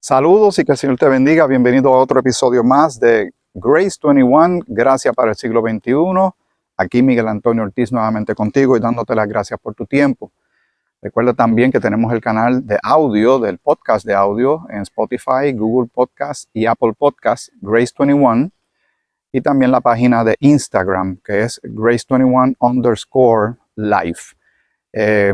Saludos y que el Señor te bendiga. Bienvenido a otro episodio más de Grace 21, Gracia para el siglo XXI. Aquí Miguel Antonio Ortiz nuevamente contigo y dándote las gracias por tu tiempo. Recuerda también que tenemos el canal de audio, del podcast de audio en Spotify, Google Podcast y Apple Podcast, Grace 21. Y también la página de Instagram, que es Grace21_life.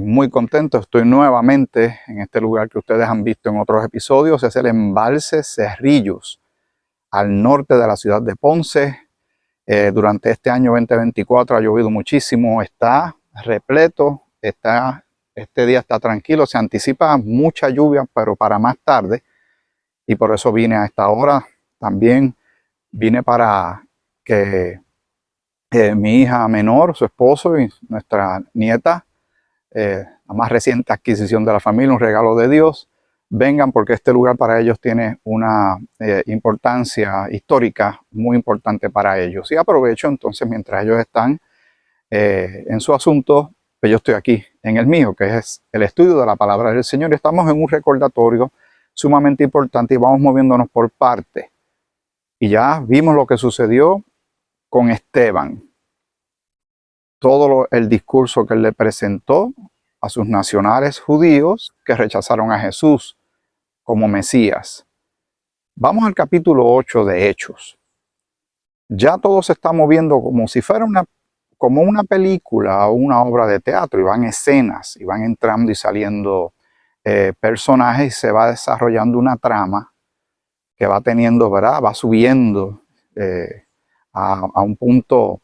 Muy contento, estoy nuevamente en este lugar que ustedes han visto en otros episodios. Es el embalse Cerrillos, al norte de la ciudad de Ponce. Durante este año 2024 ha llovido muchísimo, está repleto, este día está tranquilo, se anticipa mucha lluvia, pero para más tarde, y por eso vine a esta hora. También vine para que mi hija menor, su esposo y nuestra nieta, la más reciente adquisición de la familia, un regalo de Dios, vengan porque este lugar para ellos tiene una importancia histórica muy importante para ellos. Y aprovecho entonces, mientras ellos están en su asunto, pues yo estoy aquí en el mío, que es el estudio de la palabra del Señor. Estamos en un recordatorio sumamente importante y vamos moviéndonos por partes. Y ya vimos lo que sucedió con Esteban. Todo el discurso que él le presentó a sus nacionales judíos que rechazaron a Jesús como Mesías. Vamos al capítulo 8 de Hechos. Ya todo se está moviendo como si fuera como una película o una obra de teatro, y van escenas, y van entrando y saliendo personajes, y se va desarrollando una trama que va teniendo, ¿verdad? Va subiendo a un punto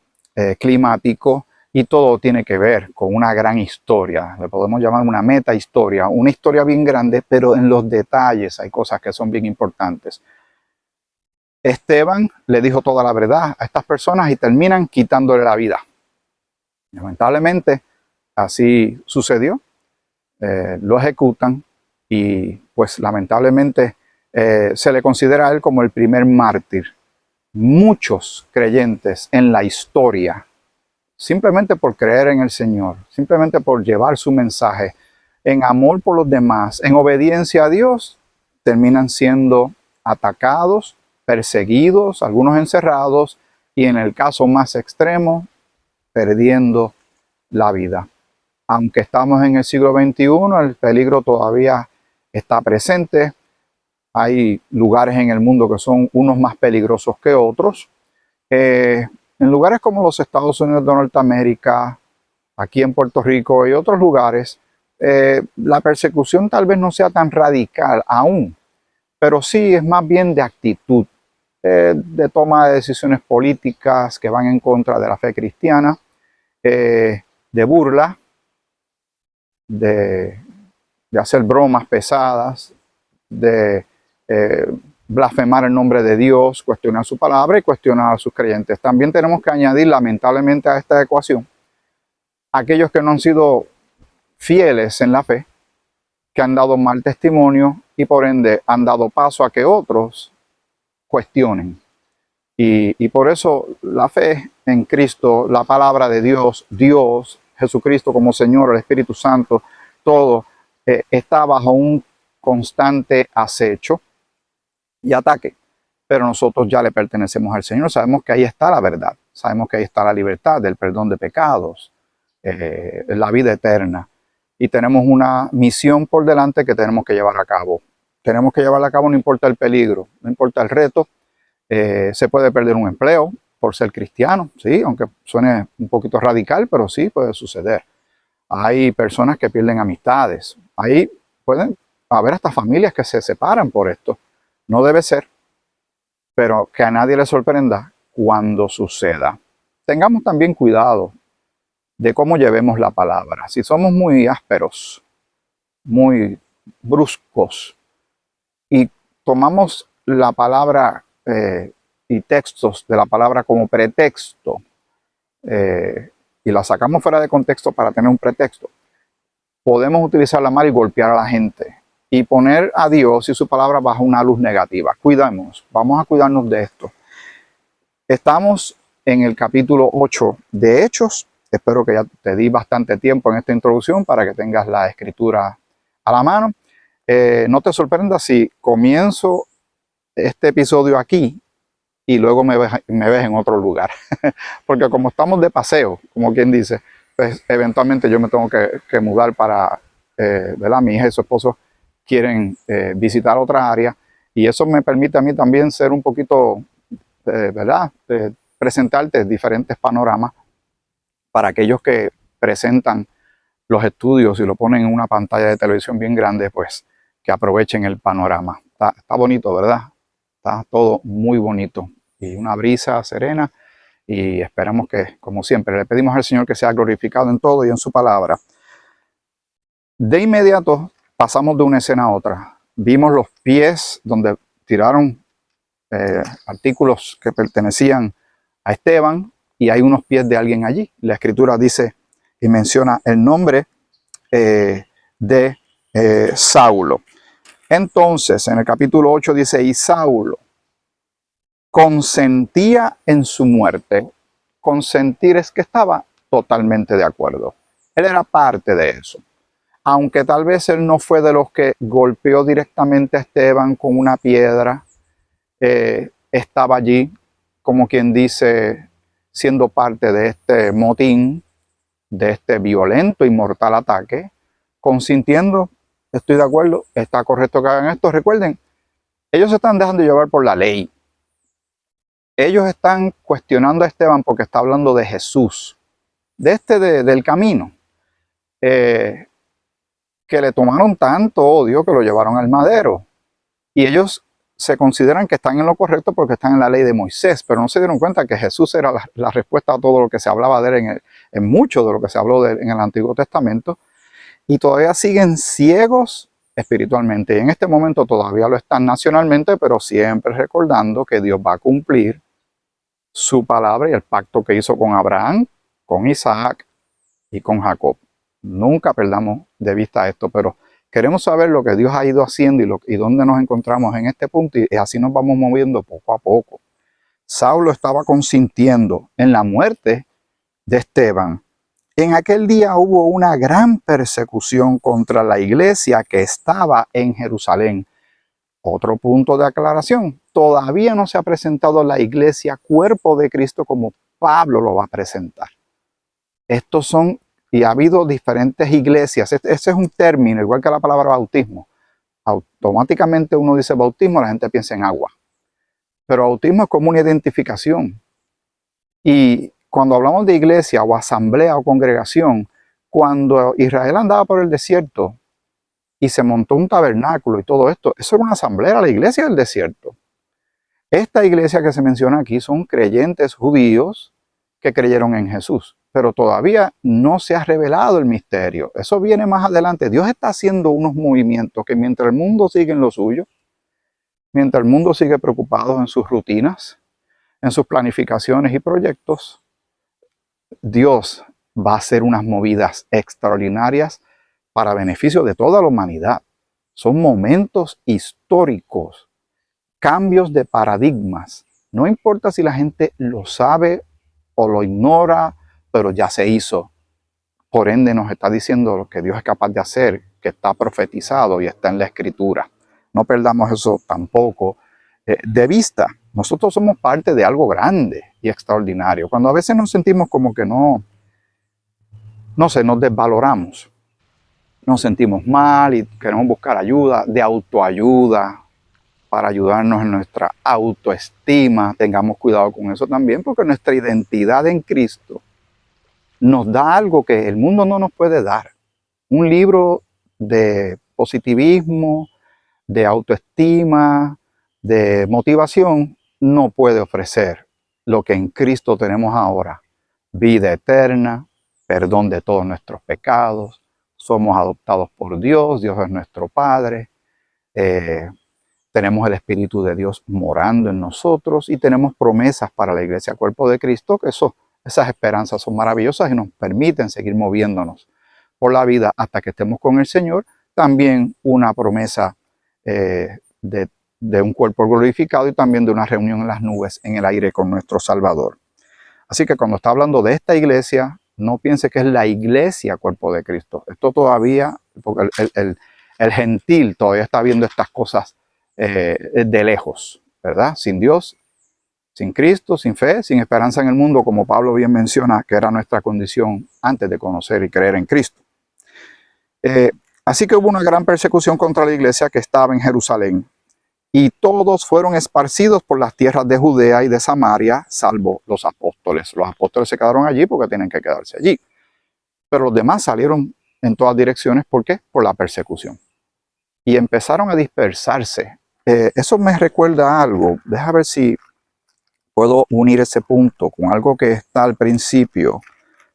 climático. Y todo tiene que ver con una gran historia, le podemos llamar una meta historia, una historia bien grande, pero en los detalles hay cosas que son bien importantes. Esteban le dijo toda la verdad a estas personas y terminan quitándole la vida. Lamentablemente, así sucedió, lo ejecutan y pues lamentablemente se le considera a él como el primer mártir. Muchos creyentes en la historia, simplemente por creer en el Señor, simplemente por llevar su mensaje en amor por los demás, en obediencia a Dios, terminan siendo atacados, perseguidos, algunos encerrados y en el caso más extremo, perdiendo la vida. Aunque estamos en el siglo XXI, el peligro todavía está presente. Hay lugares en el mundo que son unos más peligrosos que otros. En lugares como los Estados Unidos de Norteamérica, aquí en Puerto Rico y otros lugares, la persecución tal vez no sea tan radical aún, pero sí es más bien de actitud, de toma de decisiones políticas que van en contra de la fe cristiana, de burla, de hacer bromas pesadas, de blasfemar el nombre de Dios, cuestionar su palabra y cuestionar a sus creyentes. También tenemos que añadir, lamentablemente, a esta ecuación aquellos que no han sido fieles en la fe, que han dado mal testimonio y por ende han dado paso a que otros cuestionen. Y por eso la fe en Cristo, la palabra de Dios, Dios, Jesucristo como Señor, el Espíritu Santo, todo está bajo un constante acecho y ataque, pero nosotros ya le pertenecemos al Señor, sabemos que ahí está la verdad, sabemos que ahí está la libertad, el perdón de pecados, la vida eterna, y tenemos una misión por delante que tenemos que llevar a cabo. Tenemos que llevarla a cabo, no importa el peligro, no importa el reto. Se puede perder un empleo por ser cristiano, sí, aunque suene un poquito radical, pero sí puede suceder. Hay personas que pierden amistades, ahí pueden haber hasta familias que se separan por esto. No debe ser, pero que a nadie le sorprenda cuando suceda. Tengamos también cuidado de cómo llevemos la palabra. Si somos muy ásperos, muy bruscos, y tomamos la palabra y textos de la palabra como pretexto, y la sacamos fuera de contexto para tener un pretexto, podemos utilizarla mal y golpear a la gente y poner a Dios y su palabra bajo una luz negativa. Cuidemos, vamos a cuidarnos de esto. Estamos en el capítulo 8 de Hechos. Espero que ya te di bastante tiempo en esta introducción para que tengas la escritura a la mano. No te sorprendas si comienzo este episodio aquí y luego me ves en otro lugar. Porque como estamos de paseo, como quien dice, pues eventualmente yo me tengo que mudar para, ¿verdad? Mi hija y su esposo quieren visitar otra área y eso me permite a mí también ser un poquito, ¿verdad? Presentarte diferentes panoramas para aquellos que presentan los estudios y lo ponen en una pantalla de televisión bien grande, pues que aprovechen el panorama. Está bonito, ¿verdad? Está todo muy bonito y una brisa serena y esperamos que, como siempre, le pedimos al Señor que sea glorificado en todo y en su palabra. De inmediato pasamos de una escena a otra. Vimos los pies donde tiraron artículos que pertenecían a Esteban y hay unos pies de alguien allí. La escritura dice y menciona el nombre de Saulo. Entonces, en el capítulo 8 dice, y Saulo consentía en su muerte. Consentir es que estaba totalmente de acuerdo. Él era parte de eso. Aunque tal vez él no fue de los que golpeó directamente a Esteban con una piedra, estaba allí, como quien dice, siendo parte de este motín, de este violento y mortal ataque, consintiendo, estoy de acuerdo, está correcto que hagan esto. Recuerden, ellos se están dejando llevar por la ley. Ellos están cuestionando a Esteban porque está hablando de Jesús, del camino, que le tomaron tanto odio que lo llevaron al madero. Y ellos se consideran que están en lo correcto porque están en la ley de Moisés, pero no se dieron cuenta que Jesús era la respuesta a todo lo que se hablaba de él en mucho de lo que se habló de él en el Antiguo Testamento. Y todavía siguen ciegos espiritualmente. Y en este momento todavía lo están nacionalmente, pero siempre recordando que Dios va a cumplir su palabra y el pacto que hizo con Abraham, con Isaac y con Jacob. Nunca perdamos de vista esto, pero queremos saber lo que Dios ha ido haciendo y dónde nos encontramos en este punto y así nos vamos moviendo poco a poco. Saulo estaba consintiendo en la muerte de Esteban. En aquel día hubo una gran persecución contra la iglesia que estaba en Jerusalén. Otro punto de aclaración, todavía no se ha presentado la iglesia cuerpo de Cristo como Pablo lo va a presentar. Estos son, y ha habido diferentes iglesias, ese es un término, igual que la palabra bautismo. Automáticamente uno dice bautismo, la gente piensa en agua. Pero bautismo es como una identificación. Y cuando hablamos de iglesia o asamblea o congregación, cuando Israel andaba por el desierto y se montó un tabernáculo y todo esto, eso era una asamblea, era la iglesia del desierto. Esta iglesia que se menciona aquí son creyentes judíos que creyeron en Jesús, pero todavía no se ha revelado el misterio. Eso viene más adelante. Dios está haciendo unos movimientos que mientras el mundo sigue en lo suyo, mientras el mundo sigue preocupado en sus rutinas, en sus planificaciones y proyectos, Dios va a hacer unas movidas extraordinarias para beneficio de toda la humanidad. Son momentos históricos, cambios de paradigmas. No importa si la gente lo sabe o lo ignora, pero ya se hizo. Por ende nos está diciendo lo que Dios es capaz de hacer, que está profetizado y está en la Escritura. No perdamos eso tampoco de vista. Nosotros somos parte de algo grande y extraordinario. Cuando a veces nos sentimos como que no sé, nos desvaloramos. Nos sentimos mal y queremos buscar ayuda, de autoayuda, para ayudarnos en nuestra autoestima. Tengamos cuidado con eso también, porque nuestra identidad en Cristo nos da algo que el mundo no nos puede dar. Un libro de positivismo, de autoestima, de motivación, no puede ofrecer lo que en Cristo tenemos ahora. Vida eterna, perdón de todos nuestros pecados, somos adoptados por Dios, Dios es nuestro Padre, tenemos el Espíritu de Dios morando en nosotros y tenemos promesas para la iglesia, cuerpo de Cristo, que esas esperanzas son maravillosas y nos permiten seguir moviéndonos por la vida hasta que estemos con el Señor. También una promesa de un cuerpo glorificado y también de una reunión en las nubes, en el aire con nuestro Salvador. Así que cuando está hablando de esta iglesia, no piense que es la iglesia cuerpo de Cristo. Esto todavía, porque el gentil todavía está viendo estas cosas de lejos, ¿verdad? Sin Dios, sin Cristo, sin fe, sin esperanza en el mundo, como Pablo bien menciona que era nuestra condición antes de conocer y creer en Cristo. Así que hubo una gran persecución contra la iglesia que estaba en Jerusalén, y todos fueron esparcidos por las tierras de Judea y de Samaria, salvo los apóstoles. Los apóstoles se quedaron allí porque tienen que quedarse allí. Pero los demás salieron en todas direcciones. ¿Por qué? Por la persecución. Y empezaron a dispersarse. Eso me recuerda algo. Deja ver si puedo unir ese punto con algo que está al principio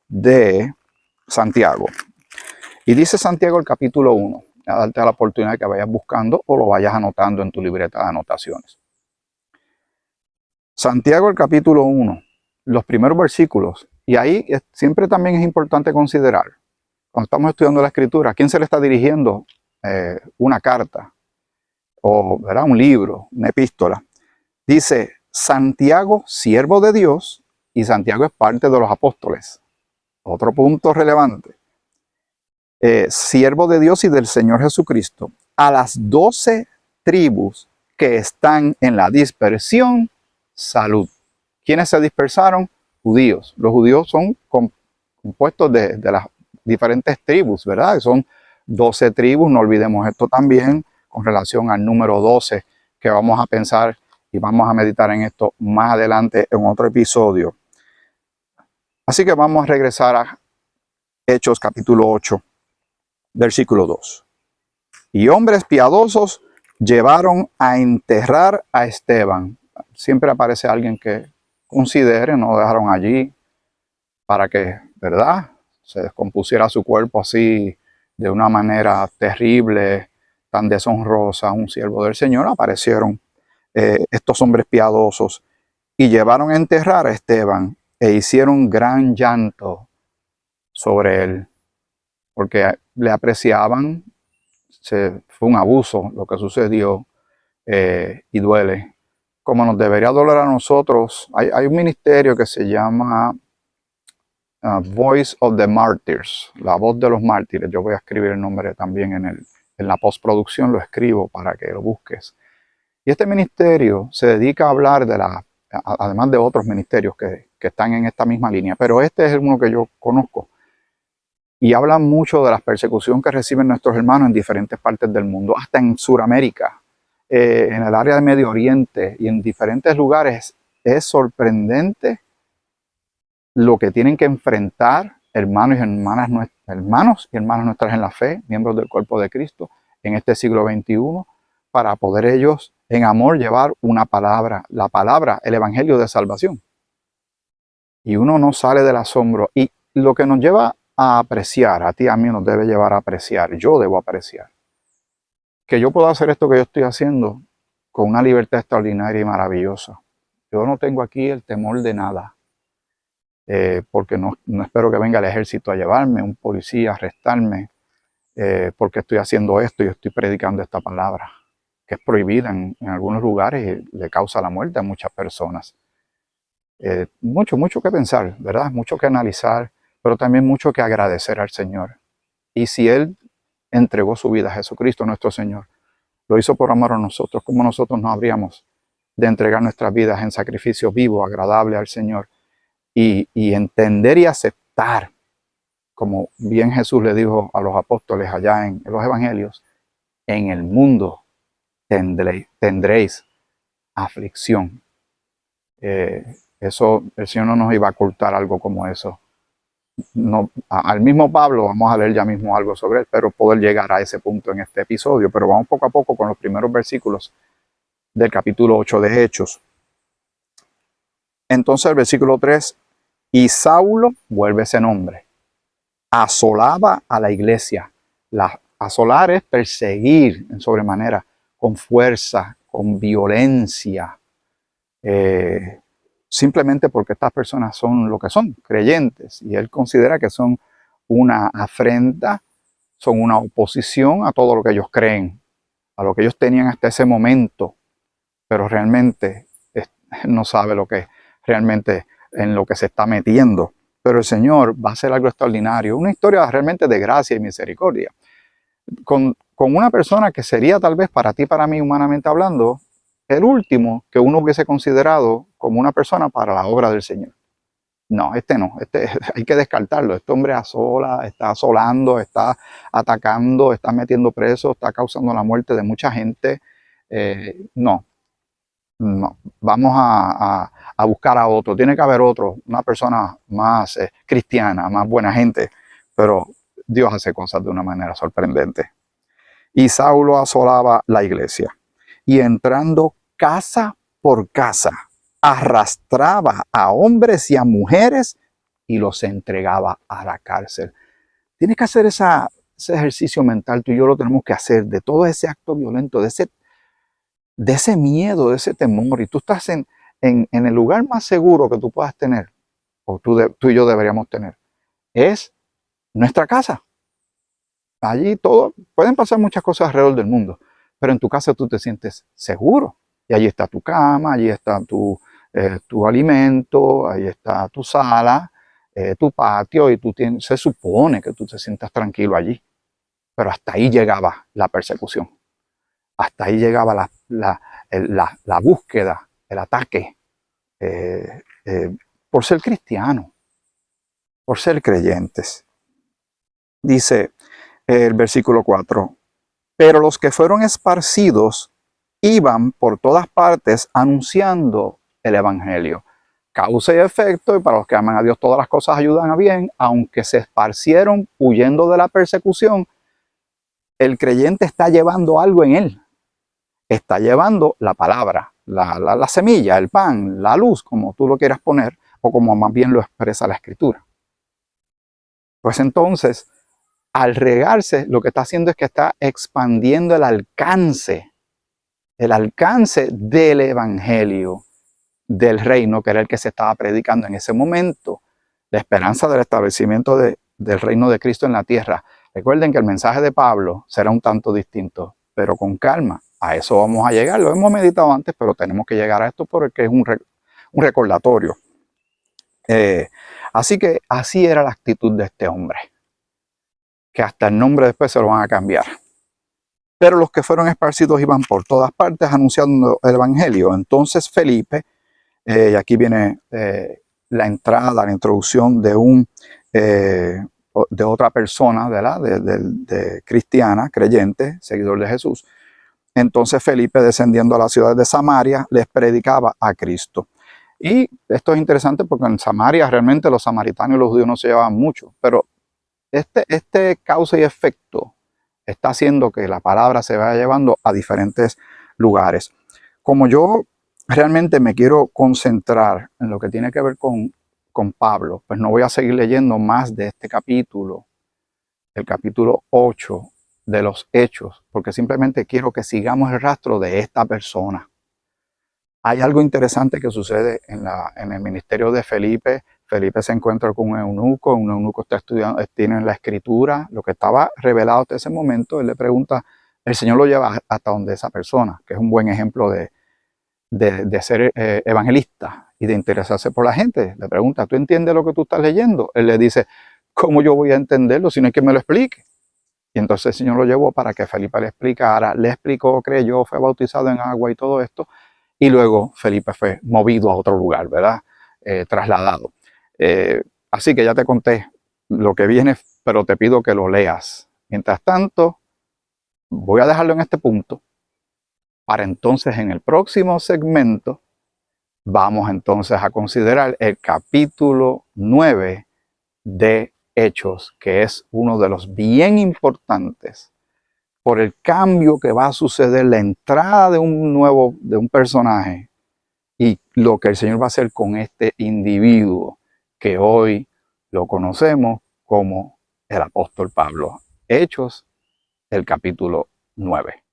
de Santiago. Y dice Santiago el capítulo 1. A darte la oportunidad de que vayas buscando o lo vayas anotando en tu libreta de anotaciones. Santiago el capítulo 1, los primeros versículos. Y ahí siempre también es importante considerar, cuando estamos estudiando la escritura, ¿a quién se le está dirigiendo una carta? O, ¿verdad?, un libro, una epístola. Dice, Santiago, siervo de Dios, y Santiago es parte de los apóstoles. Otro punto relevante. Siervo de Dios y del Señor Jesucristo, a las 12 tribus que están en la dispersión, salud. ¿Quiénes se dispersaron? Judíos. Los judíos son compuestos de las diferentes tribus, ¿verdad? Son 12 tribus, no olvidemos esto también con relación al número 12, que vamos a pensar y vamos a meditar en esto más adelante en otro episodio. Así que vamos a regresar a Hechos capítulo 8. Versículo 2. Y hombres piadosos llevaron a enterrar a Esteban. Siempre aparece alguien que considere, no dejaron allí para que, ¿verdad?, se descompusiera su cuerpo así de una manera terrible, tan deshonrosa. Un siervo del Señor. Aparecieron estos hombres piadosos y llevaron a enterrar a Esteban e hicieron gran llanto sobre él, porque le apreciaban. Fue un abuso lo que sucedió y duele. Como nos debería doler a nosotros, hay un ministerio que se llama Voice of the Martyrs, la voz de los mártires. Yo voy a escribir el nombre también en la postproducción, lo escribo para que lo busques. Y este ministerio se dedica a hablar además de otros ministerios que están en esta misma línea, pero este es uno que yo conozco. Y hablan mucho de la persecución que reciben nuestros hermanos en diferentes partes del mundo, hasta en Sudamérica, en el área de Medio Oriente y en diferentes lugares. Es sorprendente lo que tienen que enfrentar hermanos y hermanas nuestras en la fe, miembros del cuerpo de Cristo, en este siglo XXI, para poder ellos en amor llevar una palabra, la palabra, el evangelio de salvación. Y uno no sale del asombro. Y lo que nos lleva a apreciar, a ti, a mí nos debe llevar a apreciar, yo debo apreciar, que yo puedo hacer esto que yo estoy haciendo con una libertad extraordinaria y maravillosa. Yo no tengo aquí el temor de nada, porque no espero que venga el ejército a llevarme, un policía a arrestarme, porque estoy haciendo esto y estoy predicando esta palabra, que es prohibida en algunos lugares y le causa la muerte a muchas personas. Mucho que pensar, ¿verdad? Mucho que analizar, pero también mucho que agradecer al Señor. Y si Él entregó su vida a Jesucristo nuestro Señor, lo hizo por amor a nosotros, ¿cómo nosotros no habríamos de entregar nuestras vidas en sacrificio vivo, agradable al Señor? Y entender y aceptar, como bien Jesús le dijo a los apóstoles allá en los evangelios, en el mundo tendréis aflicción. Eso, el Señor no nos iba a ocultar algo como eso. No, al mismo Pablo, vamos a leer ya mismo algo sobre él, pero poder llegar a ese punto en este episodio. Pero vamos poco a poco con los primeros versículos del capítulo 8 de Hechos. Entonces el versículo 3, y Saulo, vuelve ese nombre, asolaba a la iglesia. Asolar es perseguir en sobremanera, con fuerza, con violencia, simplemente porque estas personas son lo que son, creyentes, y él considera que son una afrenta, son una oposición a todo lo que ellos creen, a lo que ellos tenían hasta ese momento, pero realmente no sabe lo que realmente en lo que se está metiendo. Pero el Señor va a hacer algo extraordinario, una historia realmente de gracia y misericordia. Con con una persona que sería tal vez para ti, para mí, humanamente hablando, el último que uno hubiese considerado como una persona para la obra del Señor. No, no, hay que descartarlo. Este hombre asola, está asolando, está atacando, está metiendo presos, está causando la muerte de mucha gente. No, no, vamos a buscar a otro. Tiene que haber otro, una persona más cristiana, más buena gente. Pero Dios hace cosas de una manera sorprendente. Y Saulo asolaba la iglesia. Y entrando casa por casa, arrastraba a hombres y a mujeres y los entregaba a la cárcel. Tienes que hacer ese ejercicio mental, tú y yo lo tenemos que hacer, de todo ese acto violento, de ese miedo, de ese temor. Y tú estás en el lugar más seguro que tú puedas tener, o tú y yo deberíamos tener, es nuestra casa. Allí pueden pasar muchas cosas alrededor del mundo, pero en tu casa tú te sientes seguro. Y allí está tu cama, allí está tu alimento, ahí está tu sala, tu patio, y se supone que tú te sientas tranquilo allí. Pero hasta ahí llegaba la persecución. Hasta ahí llegaba la búsqueda, el ataque, por ser cristiano, por ser creyentes. Dice el versículo 4. Pero los que fueron esparcidos iban por todas partes anunciando el evangelio. Causa y efecto, y para los que aman a Dios todas las cosas ayudan a bien. Aunque se esparcieron huyendo de la persecución, el creyente está llevando algo en él. Está llevando la palabra, la semilla, el pan, la luz, como tú lo quieras poner, o como más bien lo expresa la Escritura. Pues entonces, al regarse, lo que está haciendo es que está expandiendo el alcance del evangelio del reino, que era el que se estaba predicando en ese momento, la esperanza del establecimiento del reino de Cristo en la tierra. Recuerden que el mensaje de Pablo será un tanto distinto, pero con calma. A eso vamos a llegar. Lo hemos meditado antes, pero tenemos que llegar a esto porque es un recordatorio. Así que así era la actitud de este hombre, que hasta el nombre después se lo van a cambiar. Pero los que fueron esparcidos iban por todas partes anunciando el evangelio. Entonces Felipe, y aquí viene la entrada, la introducción de otra persona, ¿verdad? De cristiana, creyente, seguidor de Jesús. Entonces Felipe, descendiendo a la ciudad de Samaria, les predicaba a Cristo. Y esto es interesante porque en Samaria realmente los samaritanos y los judíos no se llevaban mucho, pero este causa y efecto está haciendo que la palabra se vaya llevando a diferentes lugares. Como yo realmente me quiero concentrar en lo que tiene que ver con Pablo, pues no voy a seguir leyendo más de este capítulo, el capítulo 8 de los Hechos, porque simplemente quiero que sigamos el rastro de esta persona. Hay algo interesante que sucede en el ministerio de Felipe. Felipe se encuentra con un eunuco está estudiando, tiene la escritura, lo que estaba revelado hasta ese momento. Él le pregunta, el Señor lo lleva hasta donde esa persona, que es un buen ejemplo de ser evangelista y de interesarse por la gente. Le pregunta, ¿tú entiendes lo que tú estás leyendo? Él le dice, ¿cómo yo voy a entenderlo si no hay que me lo explique? Y entonces el Señor lo llevó para que Felipe le explicara, le explicó, creyó, fue bautizado en agua y todo esto. Y luego Felipe fue movido a otro lugar, ¿verdad? Trasladado. Así que ya te conté lo que viene, pero te pido que lo leas. Mientras tanto, voy a dejarlo en este punto, para entonces en el próximo segmento vamos entonces a considerar el capítulo 9 de Hechos, que es uno de los bien importantes por el cambio que va a suceder, la entrada de un personaje y lo que el Señor va a hacer con este individuo que hoy lo conocemos como el apóstol Pablo. Hechos, el capítulo 9.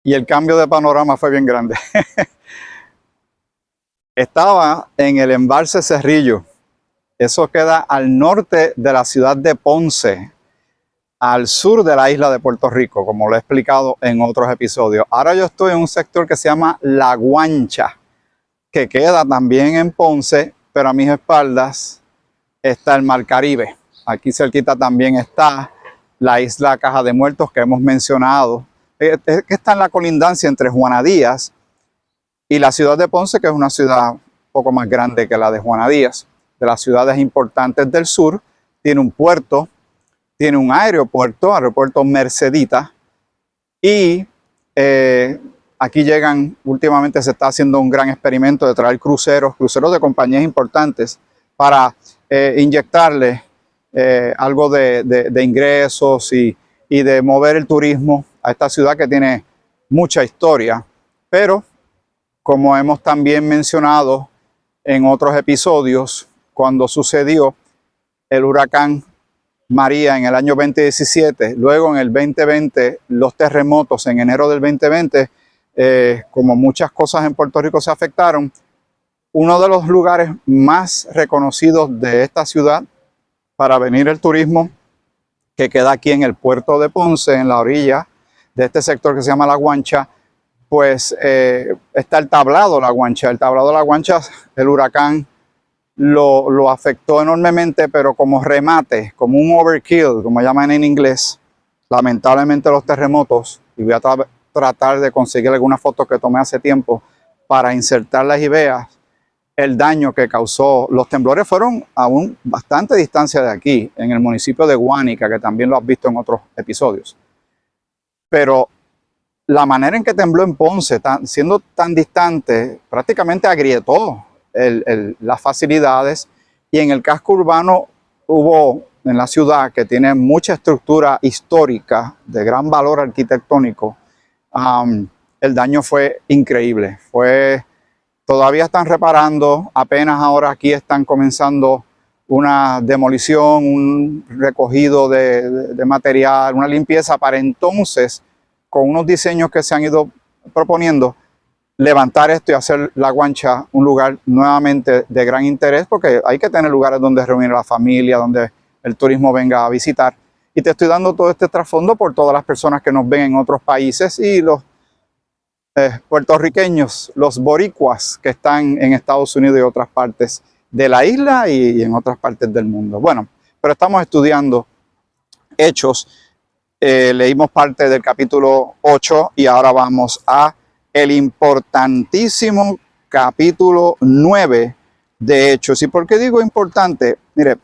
Y el cambio de panorama fue bien grande. Estaba en el embalse Cerrillo, Eso queda al norte de la ciudad de Ponce, al sur de la isla de Puerto Rico, como lo he explicado en otros episodios. Ahora yo estoy en un sector que se llama La Guancha, que queda también en Ponce, pero a mis espaldas está el Mar Caribe. Aquí cerquita también está la isla Caja de Muertos que hemos mencionado, que está en la colindancia entre Juana Díaz y la ciudad de Ponce, que es una ciudad un poco más grande que la de Juana Díaz, de las ciudades importantes del sur. Tiene un puerto, tiene un aeropuerto Mercedita, y aquí llegan, últimamente se está haciendo un gran experimento de traer cruceros de compañías importantes para inyectarle algo de ingresos y de mover el turismo a esta ciudad que tiene mucha historia. Pero, como hemos también mencionado en otros episodios, cuando sucedió el huracán María en el año 2017, luego en el 2020, los terremotos en enero del 2020, como muchas cosas en Puerto Rico se afectaron, uno de los lugares más reconocidos de esta ciudad para venir el turismo, que queda aquí en el puerto de Ponce, en la orilla de este sector que se llama La Guancha, pues está el tablado La Guancha. El tablado La Guancha, el huracán lo afectó enormemente, pero como remate, como un overkill, como llaman en inglés, lamentablemente los terremotos, y voy a tratar de conseguir algunas fotos que tomé hace tiempo para insertarlas y veas el daño que causó. Los temblores fueron a bastante distancia de aquí, en el municipio de Guánica, que también lo has visto en otros episodios. Pero la manera en que tembló en Ponce, siendo tan distante, prácticamente agrietó las facilidades, y en el casco urbano hubo, en la ciudad, que tiene mucha estructura histórica de gran valor arquitectónico, el daño fue increíble. Todavía están reparando, apenas ahora aquí están comenzando una demolición, un recogido de material, una limpieza para entonces, con unos diseños que se han ido proponiendo, levantar esto y hacer La Guancha un lugar nuevamente de gran interés, porque hay que tener lugares donde reunir a la familia, donde el turismo venga a visitar. Y te estoy dando todo este trasfondo por todas las personas que nos ven en otros países y los puertorriqueños, los boricuas que están en Estados Unidos y otras partes de la isla y en otras partes del mundo. Bueno, pero estamos estudiando Hechos. Leímos parte del capítulo 8 y ahora vamos a el importantísimo capítulo 9 de Hechos. ¿Y por qué digo importante? Mire,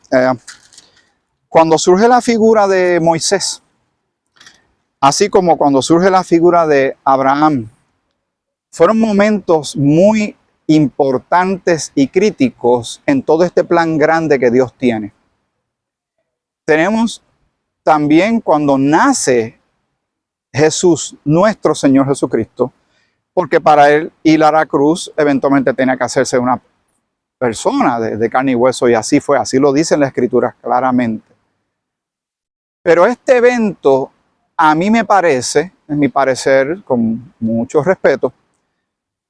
cuando surge la figura de Moisés, así como cuando surge la figura de Abraham, fueron momentos muy importantes y críticos en todo este plan grande que Dios tiene. Tenemos también cuando nace Jesús, nuestro Señor Jesucristo, porque para él ir a la cruz eventualmente tenía que hacerse una persona de carne y hueso, y así fue, así lo dicen las Escrituras claramente. Pero este evento, a mí me parece, en mi parecer, con mucho respeto,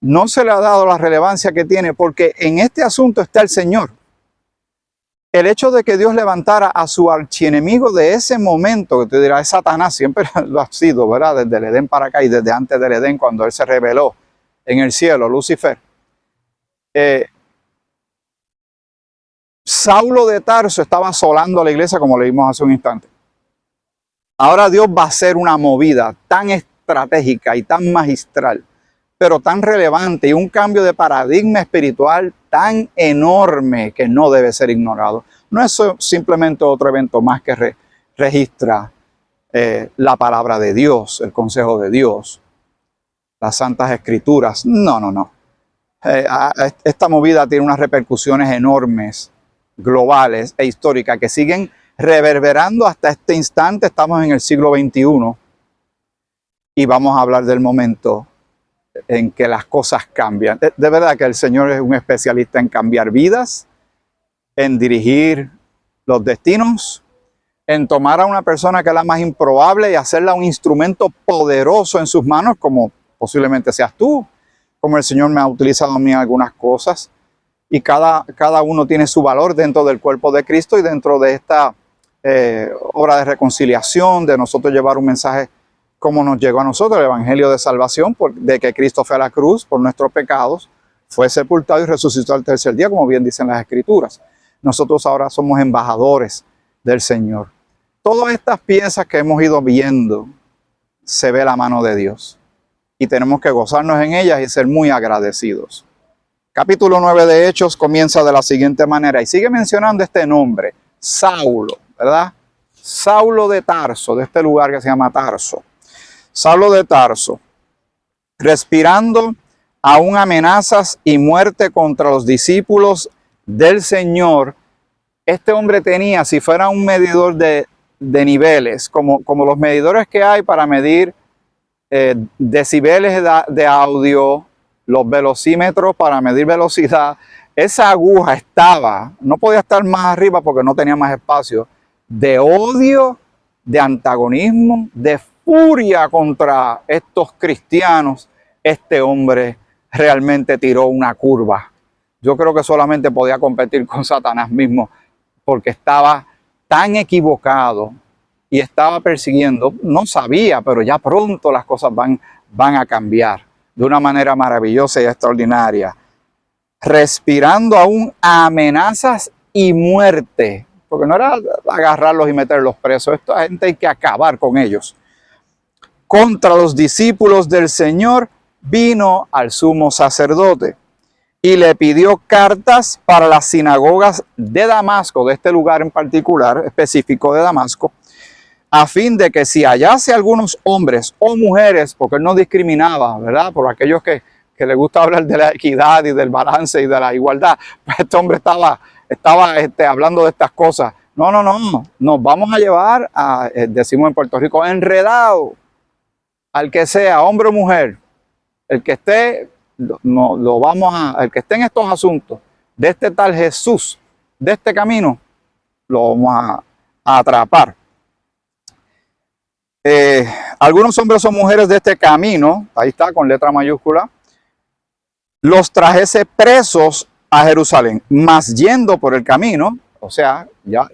no se le ha dado la relevancia que tiene, porque en este asunto está el Señor. El hecho de que Dios levantara a su archienemigo de ese momento, que te dirás, es Satanás, siempre lo ha sido, ¿verdad? Desde el Edén para acá y desde antes del Edén, cuando él se rebeló en el cielo, Lucifer. Saulo de Tarso estaba asolando a la iglesia, como leímos hace un instante. Ahora Dios va a hacer una movida tan estratégica y tan magistral, pero tan relevante, y un cambio de paradigma espiritual tan enorme que no debe ser ignorado. No es simplemente otro evento más que registra la palabra de Dios, el consejo de Dios, las santas escrituras. No, no, no. Esta movida tiene unas repercusiones enormes, globales e históricas, que siguen reverberando hasta este instante. Estamos en el siglo XXI y vamos a hablar del momento en que las cosas cambian. De verdad que el Señor es un especialista en cambiar vidas, en dirigir los destinos, en tomar a una persona que es la más improbable y hacerla un instrumento poderoso en sus manos, como posiblemente seas tú, como el Señor me ha utilizado a mí en algunas cosas. y cada uno tiene su valor dentro del cuerpo de Cristo y dentro de esta obra de reconciliación, de nosotros llevar un mensaje como nos llegó a nosotros, el Evangelio de salvación, de que Cristo fue a la cruz por nuestros pecados, fue sepultado y resucitó al tercer día, como bien dicen las Escrituras. Nosotros ahora somos embajadores del Señor. Todas estas piezas que hemos ido viendo, se ve la mano de Dios. Y tenemos que gozarnos en ellas y ser muy agradecidos. Capítulo 9 de Hechos comienza de la siguiente manera y sigue mencionando este nombre, Saulo, ¿verdad? Saulo de Tarso, de este lugar que se llama Tarso. Saulo de Tarso, respirando aún amenazas y muerte contra los discípulos del Señor. Este hombre tenía, si fuera un medidor de niveles, como los medidores que hay para medir decibeles de audio, los velocímetros para medir velocidad, esa aguja no podía estar más arriba porque no tenía más espacio, de odio, de antagonismo, de furia contra estos cristianos. Este hombre realmente tiró una curva. Yo creo que solamente podía competir con Satanás mismo porque estaba tan equivocado y estaba persiguiendo, no sabía, pero ya pronto las cosas van a cambiar de una manera maravillosa y extraordinaria. Respirando aún amenazas y muerte, porque no era agarrarlos y meterlos presos, esta gente hay que acabar con ellos. Contra los discípulos del Señor vino al sumo sacerdote y le pidió cartas para las sinagogas de Damasco, de este lugar en particular, específico de Damasco, a fin de que si hallase algunos hombres o mujeres, porque él no discriminaba, ¿verdad? Por aquellos que le gusta hablar de la equidad y del balance y de la igualdad, pues este hombre estaba hablando de estas cosas. No, nos vamos a llevar, decimos en Puerto Rico, enredado, al que sea, hombre o mujer, el que esté, el que esté en estos asuntos, de este tal Jesús, de este camino, lo vamos a atrapar. Algunos hombres o mujeres de este camino, ahí está con letra mayúscula, los trajese presos a Jerusalén, mas yendo por el camino, o sea, ya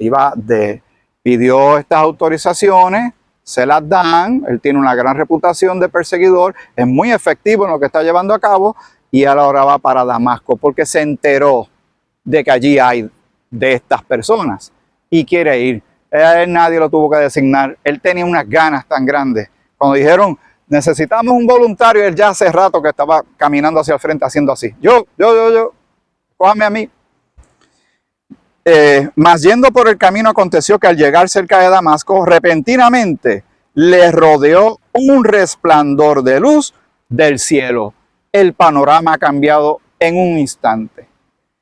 pidió estas autorizaciones, se las dan, él tiene una gran reputación de perseguidor, es muy efectivo en lo que está llevando a cabo y ahora va para Damasco porque se enteró de que allí hay de estas personas y quiere ir. Nadie lo tuvo que designar, él tenía unas ganas tan grandes. Cuando dijeron, necesitamos un voluntario, él ya hace rato que estaba caminando hacia el frente haciendo así. Yo, cójame a mí. Mas yendo por el camino aconteció que al llegar cerca de Damasco, repentinamente le rodeó un resplandor de luz del cielo. El panorama ha cambiado en un instante.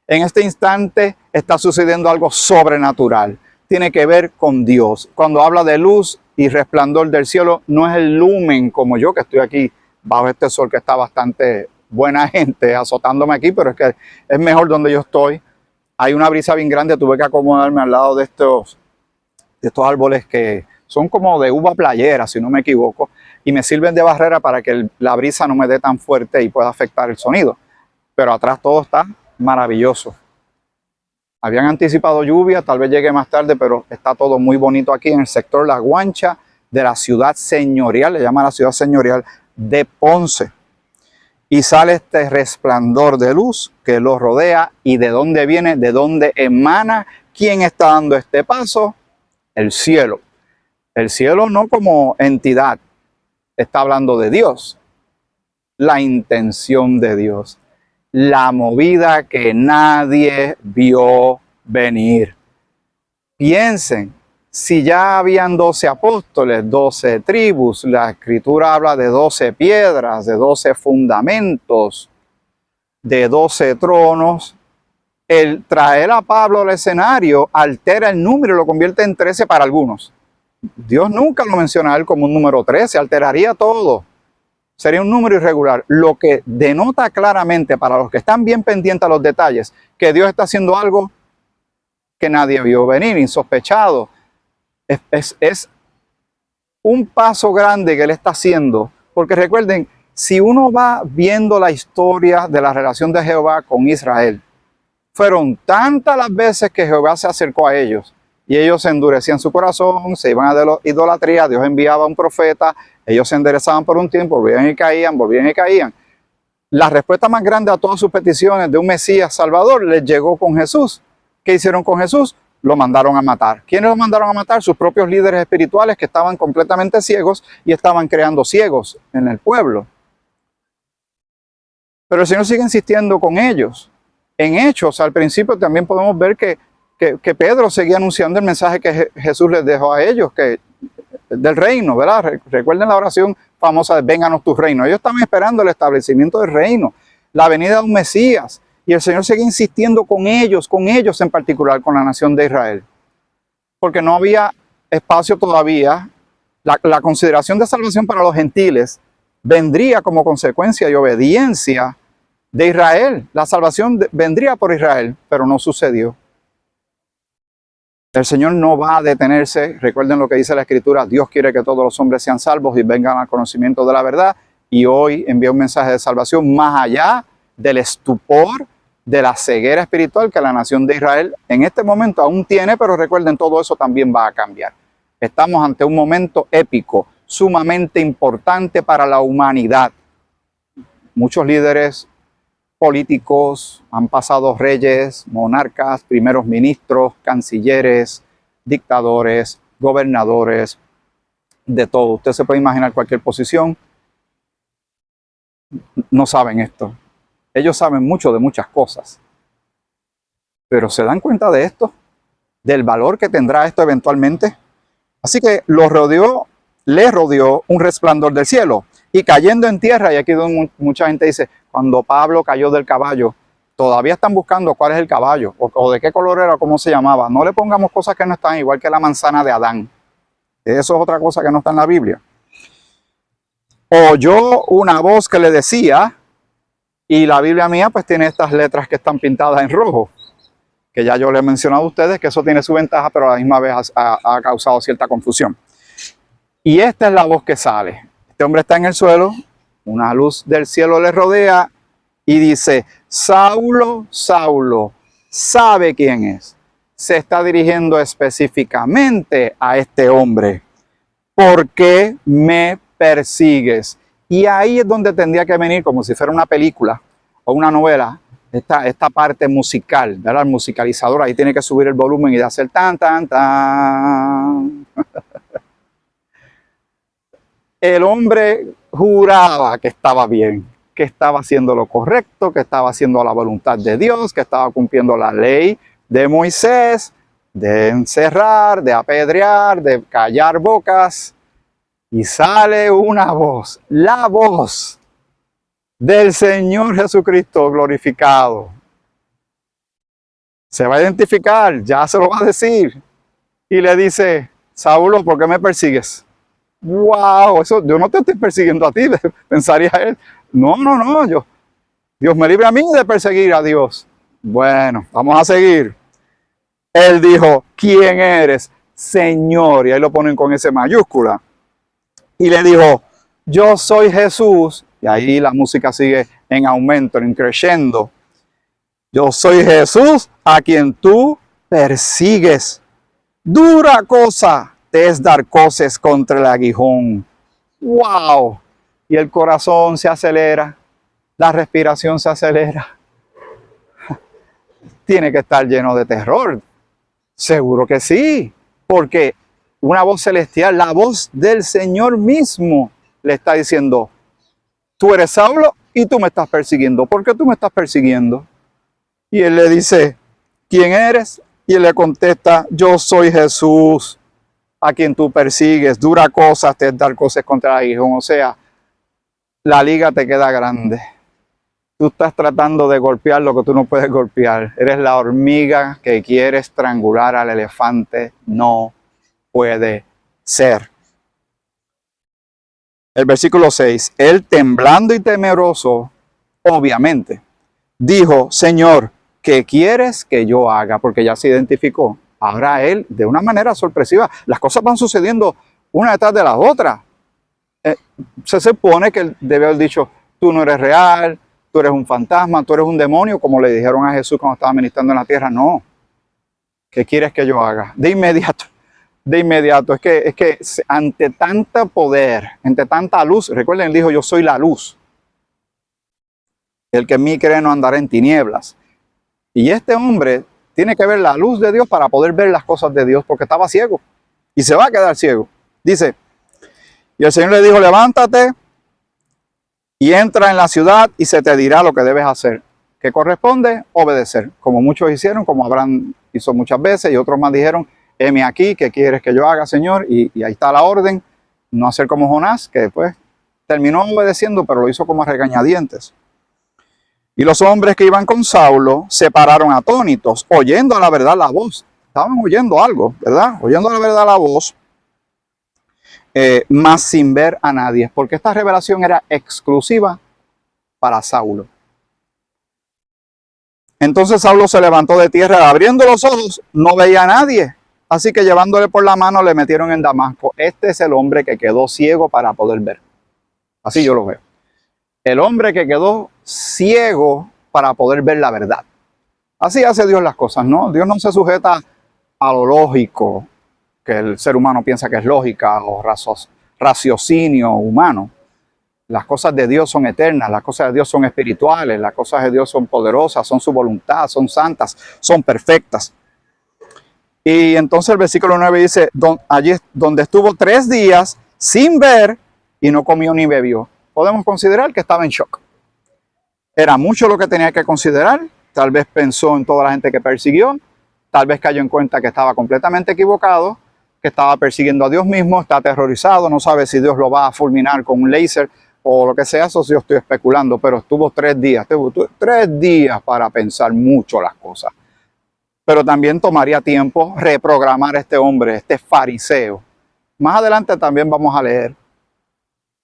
En este instante está sucediendo algo sobrenatural. Tiene que ver con Dios. Cuando habla de luz y resplandor del cielo, no es el lumen como yo, que estoy aquí bajo este sol que está bastante buena gente azotándome aquí, pero es que es mejor donde yo estoy. Hay una brisa bien grande, tuve que acomodarme al lado de estos árboles que son como de uva playera, si no me equivoco, y me sirven de barrera para que la brisa no me dé tan fuerte y pueda afectar el sonido. Pero atrás todo está maravilloso. Habían anticipado lluvia, tal vez llegue más tarde, pero está todo muy bonito aquí en el sector La Guancha de la ciudad señorial, le llama la ciudad señorial de Ponce. Y sale este resplandor de luz que lo rodea. ¿Y de dónde viene? ¿De dónde emana? ¿Quién está dando este paso? El cielo. El cielo no como entidad, está hablando de Dios. La intención de Dios. La movida que nadie vio venir. Piensen, si ya habían 12 apóstoles, 12 tribus, la escritura habla de 12 piedras, de 12 fundamentos, de 12 tronos, el traer a Pablo al escenario altera el número y lo convierte en 13 para algunos. Dios nunca lo menciona a él como un número 13, alteraría todo. Sería un número irregular, lo que denota claramente para los que están bien pendientes a los detalles, que Dios está haciendo algo que nadie vio venir, insospechado. Es un paso grande que Él está haciendo, porque recuerden, si uno va viendo la historia de la relación de Jehová con Israel, Fueron tantas las veces que Jehová se acercó a ellos y ellos endurecían su corazón, se iban a la idolatría, Dios enviaba un profeta, ellos se enderezaban por un tiempo, volvían y caían, volvían y caían. La respuesta más grande a todas sus peticiones de un Mesías Salvador les llegó con Jesús. ¿Qué hicieron con Jesús? Lo mandaron a matar. ¿Quiénes lo mandaron a matar? Sus propios líderes espirituales que estaban completamente ciegos y estaban creando ciegos en el pueblo. Pero el Señor sigue insistiendo con ellos. En Hechos, al principio también podemos ver que Pedro seguía anunciando el mensaje que Jesús les dejó a ellos, del reino, ¿verdad? Recuerden la oración famosa de vénganos tu reino. Ellos estaban esperando el establecimiento del reino, la venida de un Mesías. Y el Señor sigue insistiendo con ellos en particular, con la nación de Israel. Porque no había espacio todavía. La consideración de salvación para los gentiles vendría como consecuencia y obediencia de Israel. La salvación vendría por Israel, pero no sucedió. El Señor no va a detenerse. Recuerden lo que dice la Escritura. Dios quiere que todos los hombres sean salvos y vengan al conocimiento de la verdad. Y hoy envía un mensaje de salvación más allá del estupor, de la ceguera espiritual que la nación de Israel en este momento aún tiene, pero recuerden, todo eso también va a cambiar. Estamos ante un momento épico, sumamente importante para la humanidad. Muchos líderes políticos han pasado reyes, monarcas, primeros ministros, cancilleres, dictadores, gobernadores, de todo. Usted se puede imaginar cualquier posición. No saben esto. Ellos saben mucho de muchas cosas. Pero ¿se dan cuenta de esto? ¿Del valor que tendrá esto eventualmente? Así que les rodeó un resplandor del cielo. Y cayendo en tierra, y aquí donde mucha gente dice, cuando Pablo cayó del caballo, todavía están buscando cuál es el caballo, o de qué color era, o cómo se llamaba. No le pongamos cosas que no están, igual que la manzana de Adán. Eso es otra cosa que no está en la Biblia. Oyó una voz que le decía, y la Biblia mía pues tiene estas letras que están pintadas en rojo, que ya yo le he mencionado a ustedes que eso tiene su ventaja, pero a la misma vez ha causado cierta confusión. Y esta es la voz que sale. Este hombre está en el suelo, una luz del cielo le rodea y dice, Saulo, Saulo, ¿sabe quién es? Se está dirigiendo específicamente a este hombre. ¿Por qué me persigues? Y ahí es donde tendría que venir, como si fuera una película o una novela, esta parte musical, ¿verdad? El musicalizador, ahí tiene que subir el volumen y hacer tan, tan, tan. El hombre juraba que estaba bien, que estaba haciendo lo correcto, que estaba haciendo la voluntad de Dios, que estaba cumpliendo la ley de Moisés, de encerrar, de apedrear, de callar bocas. Y sale una voz, la voz del Señor Jesucristo glorificado. Se va a identificar, ya se lo va a decir. Y le dice, Saulo, ¿por qué me persigues? ¡Wow! Eso, yo no te estoy persiguiendo a ti, pensaría él. No, Dios me libre a mí de perseguir a Dios. Bueno, vamos a seguir. Él dijo, ¿quién eres? Señor. Y ahí lo ponen con ese mayúscula. Y le dijo, yo soy Jesús. Y ahí la música sigue en aumento, en crescendo. Yo soy Jesús a quien tú persigues. Dura cosa te es dar coces contra el aguijón. ¡Wow! Y el corazón se acelera, la respiración se acelera. Tiene que estar lleno de terror. Seguro que sí, porque una voz celestial, la voz del Señor mismo, le está diciendo, tú eres Saulo y tú me estás persiguiendo. ¿Por qué tú me estás persiguiendo? Y él le dice, ¿quién eres? Y él le contesta, yo soy Jesús, a quien tú persigues. Dura cosa te es dar cosas contra el aguijón. O sea, la liga te queda grande. Tú estás tratando de golpear lo que tú no puedes golpear. Eres la hormiga que quiere estrangular al elefante. No puede ser. El versículo 6. Él, temblando y temeroso, obviamente, dijo, Señor, ¿qué quieres que yo haga? Porque ya se identificó. Ahora él, de una manera sorpresiva, las cosas van sucediendo una detrás de la otra. Se supone que él debe haber dicho, tú no eres real, tú eres un fantasma, tú eres un demonio, como le dijeron a Jesús cuando estaba ministrando en la tierra. No. ¿Qué quieres que yo haga? De inmediato. De inmediato. Es que ante tanto poder, ante tanta luz, recuerden, él dijo, yo soy la luz. El que en mí cree no andará en tinieblas. Y este hombre tiene que ver la luz de Dios para poder ver las cosas de Dios, porque estaba ciego y se va a quedar ciego. Dice, y el Señor le dijo, levántate y entra en la ciudad y se te dirá lo que debes hacer. ¿Qué corresponde? Obedecer. Como muchos hicieron, como Abraham hizo muchas veces, y otros más dijeron, heme aquí, ¿qué quieres que yo haga, Señor? Y ahí está la orden. No hacer como Jonás, que después terminó obedeciendo, pero lo hizo como a regañadientes. Y los hombres que iban con Saulo se pararon atónitos, oyendo a la verdad la voz. Estaban oyendo algo, ¿verdad? Oyendo a la verdad la voz, mas sin ver a nadie, porque esta revelación era exclusiva para Saulo. Entonces Saulo se levantó de tierra, abriendo los ojos, no veía a nadie. Así que llevándole por la mano le metieron en Damasco. Este es el hombre que quedó ciego para poder ver. Así yo lo veo. El hombre que quedó ciego para poder ver la verdad. Así hace Dios las cosas, ¿no? Dios no se sujeta a lo lógico, que el ser humano piensa que es lógica o raciocinio humano. Las cosas de Dios son eternas, las cosas de Dios son espirituales, las cosas de Dios son poderosas, son su voluntad, son santas, son perfectas. Y entonces el versículo 9 dice, allí donde estuvo 3 días sin ver y no comió ni bebió. Podemos considerar que estaba en shock. Era mucho lo que tenía que considerar. Tal vez pensó en toda la gente que persiguió. Tal vez cayó en cuenta que estaba completamente equivocado, que estaba persiguiendo a Dios mismo, está aterrorizado, no sabe si Dios lo va a fulminar con un láser o lo que sea. Eso sí yo estoy especulando, pero estuvo 3 días. Tuvo 3 días para pensar mucho las cosas. Pero también tomaría tiempo reprogramar a este hombre, este fariseo. Más adelante también vamos a leer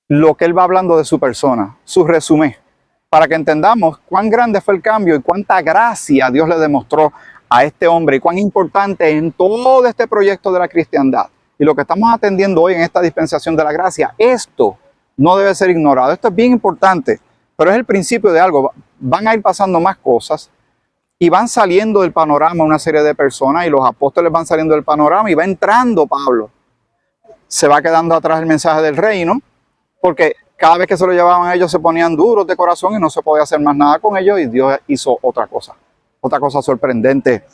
lo que él va hablando de su persona, su resumen, para que entendamos cuán grande fue el cambio y cuánta gracia Dios le demostró a este hombre y cuán importante en todo este proyecto de la cristiandad. Y lo que estamos atendiendo hoy en esta dispensación de la gracia, esto no debe ser ignorado. Esto es bien importante, pero es el principio de algo. Van a ir pasando más cosas y van saliendo del panorama una serie de personas y los apóstoles van saliendo del panorama y va entrando Pablo. Se va quedando atrás el mensaje del reino, porque cada vez que se lo llevaban a ellos se ponían duros de corazón y no se podía hacer más nada con ellos, y Dios hizo otra cosa sorprendente,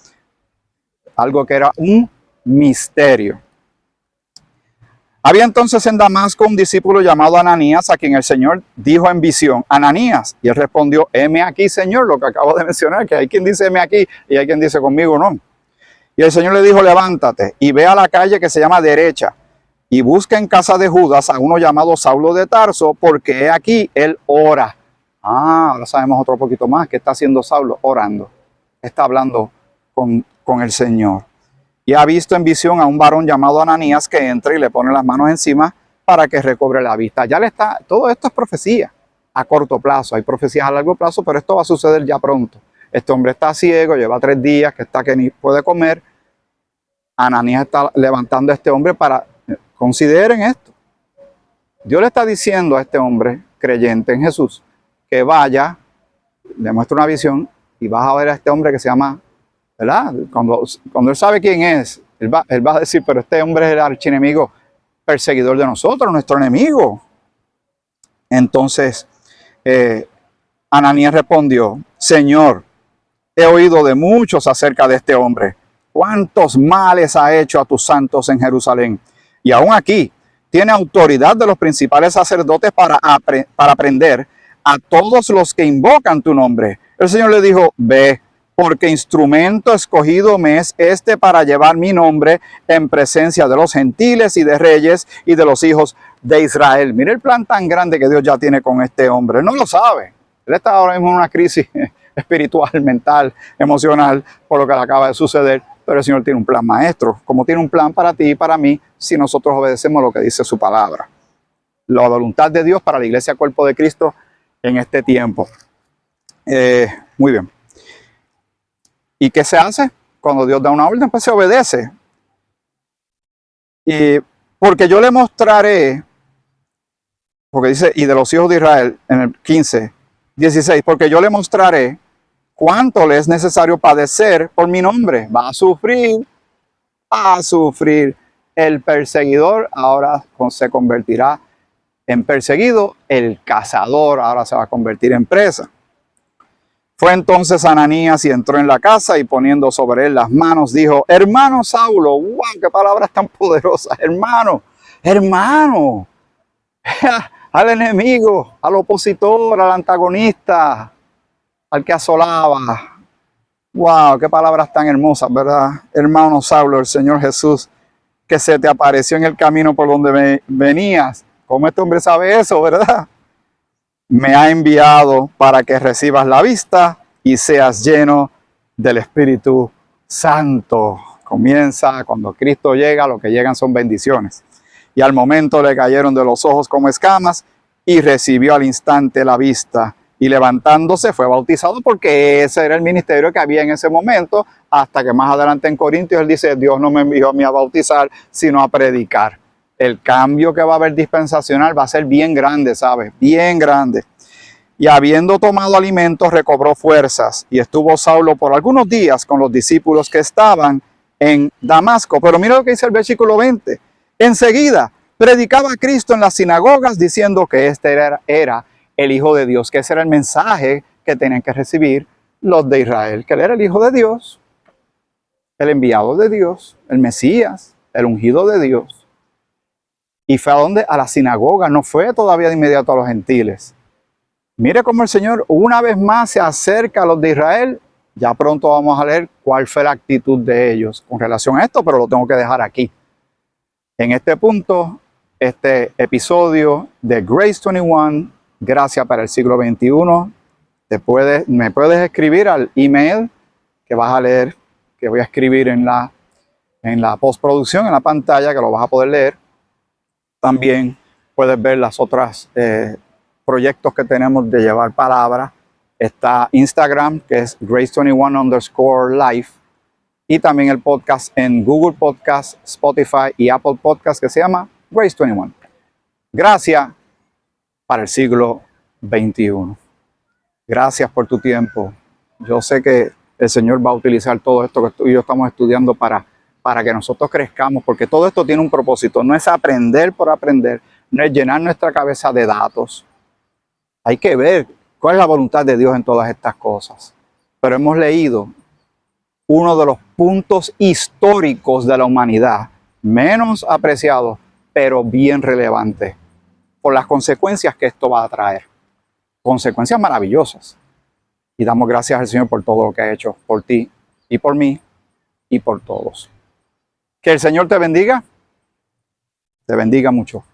algo que era un misterio. Había entonces en Damasco un discípulo llamado Ananías, a quien el Señor dijo en visión, Ananías, y él respondió, heme aquí, Señor, lo que acabo de mencionar, que hay quien dice heme aquí y hay quien dice conmigo no. Y el Señor le dijo, levántate y ve a la calle que se llama Derecha, y busca en casa de Judas a uno llamado Saulo de Tarso, porque he aquí él ora. Ahora sabemos otro poquito más. ¿Qué está haciendo Saulo? Orando. Está hablando con el Señor. Y ha visto en visión a un varón llamado Ananías que entra y le pone las manos encima para que recobre la vista. Ya le está, todo esto es profecía a corto plazo. Hay profecías a largo plazo, pero esto va a suceder ya pronto. Este hombre está ciego, lleva 3 días, que ni puede comer. Ananías está levantando a este hombre para... Consideren esto. Dios le está diciendo a este hombre creyente en Jesús que vaya, le muestra una visión y vas a ver a este hombre que se llama, ¿verdad? Cuando él sabe quién es, él va a decir, pero este hombre es el archienemigo perseguidor de nosotros, nuestro enemigo. Entonces, Ananías respondió, Señor, he oído de muchos acerca de este hombre. ¿Cuántos males ha hecho a tus santos en Jerusalén? Y aún aquí tiene autoridad de los principales sacerdotes para prender a todos los que invocan tu nombre. El Señor le dijo, ve, porque instrumento escogido me es este para llevar mi nombre en presencia de los gentiles y de reyes y de los hijos de Israel. Mire el plan tan grande que Dios ya tiene con este hombre. Él no lo sabe. Él está ahora mismo en una crisis espiritual, mental, emocional, por lo que le acaba de suceder. Pero el Señor tiene un plan maestro, como tiene un plan para ti y para mí, si nosotros obedecemos lo que dice su palabra. La voluntad de Dios para la iglesia cuerpo de Cristo en este tiempo. Muy bien. ¿Y qué se hace? Cuando Dios da una orden, pues se obedece. Y porque yo le mostraré, porque dice, y de los hijos de Israel, en el 15, 16, porque yo le mostraré cuánto le es necesario padecer por mi nombre. Va a sufrir. El perseguidor ahora se convertirá en perseguido. El cazador ahora se va a convertir en presa. Fue entonces Ananías y entró en la casa y poniendo sobre él las manos dijo: hermano Saulo. ¡Wow! ¡Qué palabras tan poderosas! Hermano, hermano. Al enemigo, al opositor, al antagonista, al que asolaba. ¡Wow! ¡Qué palabras tan hermosas!, ¿verdad? Hermano Saulo, el Señor Jesús, que se te apareció en el camino por donde venías. ¿Cómo este hombre sabe eso, verdad? Me ha enviado para que recibas la vista y seas lleno del Espíritu Santo. Comienza cuando Cristo llega, lo que llegan son bendiciones. Y al momento le cayeron de los ojos como escamas y recibió al instante la vista. Y levantándose fue bautizado, porque ese era el ministerio que había en ese momento, hasta que más adelante en Corintios él dice: Dios no me envió a mí a bautizar, sino a predicar. El cambio que va a haber dispensacional va a ser bien grande, ¿sabes? Bien grande. Y habiendo tomado alimentos, recobró fuerzas. Y estuvo Saulo por algunos días con los discípulos que estaban en Damasco. Pero mira lo que dice el versículo 20. Enseguida predicaba a Cristo en las sinagogas, diciendo que este era el Hijo de Dios, que ese era el mensaje que tenían que recibir los de Israel, que él era el Hijo de Dios, el enviado de Dios, el Mesías, el ungido de Dios. Y fue a donde? A la sinagoga, no fue todavía de inmediato a los gentiles. Mire cómo el Señor una vez más se acerca a los de Israel. Ya pronto vamos a leer cuál fue la actitud de ellos con relación a esto, pero lo tengo que dejar aquí. En este punto, este episodio de Grace 21, Gracia para el siglo XXI, me puedes escribir al email que vas a leer, que voy a escribir en la postproducción, en la pantalla, que lo vas a poder leer. También puedes ver las otras proyectos que tenemos de llevar palabra. Está Instagram, que es Grace21_Life, y también el podcast en Google Podcast, Spotify y Apple Podcast, que se llama Grace 21. Gracias para el siglo XXI. Gracias por tu tiempo. Yo sé que el Señor va a utilizar todo esto que tú y yo estamos estudiando para que nosotros crezcamos, porque todo esto tiene un propósito. No es aprender por aprender, no es llenar nuestra cabeza de datos. Hay que ver cuál es la voluntad de Dios en todas estas cosas. Pero hemos leído uno de los puntos históricos de la humanidad, menos apreciados, pero bien relevantes, por las consecuencias que esto va a traer. Consecuencias maravillosas. Y damos gracias al Señor por todo lo que ha hecho por ti y por mí y por todos. Que el Señor te bendiga mucho.